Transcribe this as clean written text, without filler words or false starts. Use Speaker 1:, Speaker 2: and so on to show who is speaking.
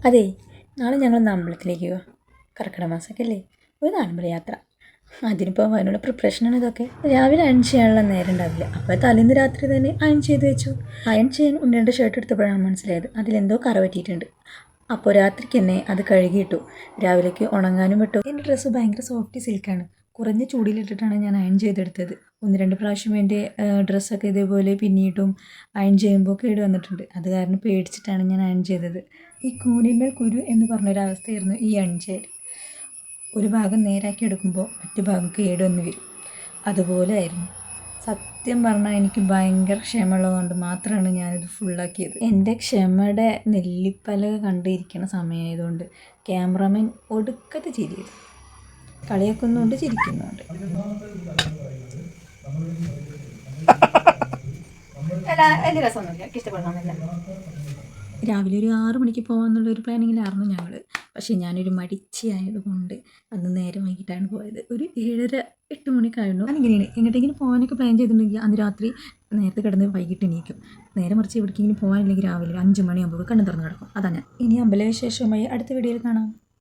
Speaker 1: അതെ, നാളെ ഞങ്ങളൊന്ന് അമ്പലത്തിലേക്ക് പോവാം. കർക്കിടക മാസമൊക്കെ അല്ലേ, ഒരു നാലമ്പല യാത്ര. അതിനിപ്പോൾ അതിനുള്ള പ്രിപ്പറേഷനാണ് ഇതൊക്കെ. രാവിലെ അയൺ ചെയ്യാനുള്ള നേരം ഉണ്ടാവില്ല, അപ്പോൾ തലേന്ന് രാത്രി തന്നെ അയൺ ചെയ്ത് വെച്ചു. അയൺ ചെയ്യാൻ ഒന്ന് രണ്ട് ഷർട്ട് എടുത്തപ്പോഴാണ് മനസ്സിലായത് അതിലെന്തോ കറ പറ്റിയിട്ടുണ്ട്. അപ്പോൾ രാത്രിക്ക് തന്നെ അത് കഴുകിയിട്ടു. രാവിലേക്ക് ഉണങ്ങാനും വിട്ടു. എൻ്റെ ഡ്രസ്സ് ഭയങ്കര സോഫ്റ്റ് സിൽക്കാണ്. കുറഞ്ഞ ചൂടിലിട്ടിട്ടാണ് ഞാൻ അയൺ ചെയ്തെടുത്തത്. ഒന്ന് രണ്ട് പ്രാവശ്യം എൻ്റെ ഡ്രസ്സൊക്കെ ഇതേപോലെ പിന്നിയിട്ടും അയൺ ചെയ്യുമ്പോൾ കേട് വന്നിട്ടുണ്ട്. അത് കാരണം പേടിച്ചിട്ടാണ് ഞാൻ അയൺ ചെയ്തത്. ഈ കൂനിന്മേൽ കുരു എന്ന് പറഞ്ഞൊരവസ്ഥയായിരുന്നു ഈ അയൺ ചെയ്യൽ. ഒരു ഭാഗം നേരാക്കി എടുക്കുമ്പോൾ മറ്റു ഭാഗം കേടുവന്ന് വരും. അതുപോലെ ആയിരുന്നു. സത്യം പറഞ്ഞാൽ എനിക്ക് ഭയങ്കര ക്ഷമയുള്ളതുകൊണ്ട് മാത്രമാണ് ഞാനിത് ഫുള്ളാക്കിയത്. എൻ്റെ ക്ഷമയുടെ നെല്ലിപ്പലക കണ്ടിരിക്കുന്ന സമയമായതുകൊണ്ട് ക്യാമറമാൻ ഒടുക്കത്തെ ചിരിയത്. കളിയാക്കുന്നുണ്ട്, ചിരിക്കുന്നുണ്ട്. വലിയ രസമൊന്നുമില്ല, എനിക്ക് ഇഷ്ടപ്പെടുന്നില്ല. രാവിലെ ഒരു 6 മണിക്ക് പോകാമെന്നുള്ളൊരു പ്ലാനിങ്ങിലായിരുന്നു ഞങ്ങൾ. പക്ഷേ ഞാനൊരു മടിച്ചിയായതുകൊണ്ട് അന്ന് നേരം വൈകിട്ടാണ് പോയത്. ഒരു 7:30 8 മണിക്കായിരുന്നു. ഞാനിങ്ങനെയാണ് എങ്ങോട്ടെങ്കിലും പോകാനൊക്കെ പ്ലാൻ ചെയ്തിട്ടുണ്ടെങ്കിൽ അന്ന് രാത്രി നേരത്തെ കിടന്ന് വൈകിട്ട് എണീക്കും. നേരെ മറിച്ച് എവിടേക്കെങ്കിലും പോകാനില്ലെങ്കിൽ രാവിലെ 5 മണിയാകുമ്പോൾ കണ്ണു തുറന്ന് കിടക്കും. അതാണ് ഞാൻ. ഇനി അമ്പല വിശേഷവുമായി അടുത്ത വീഡിയോയിൽ കാണാം.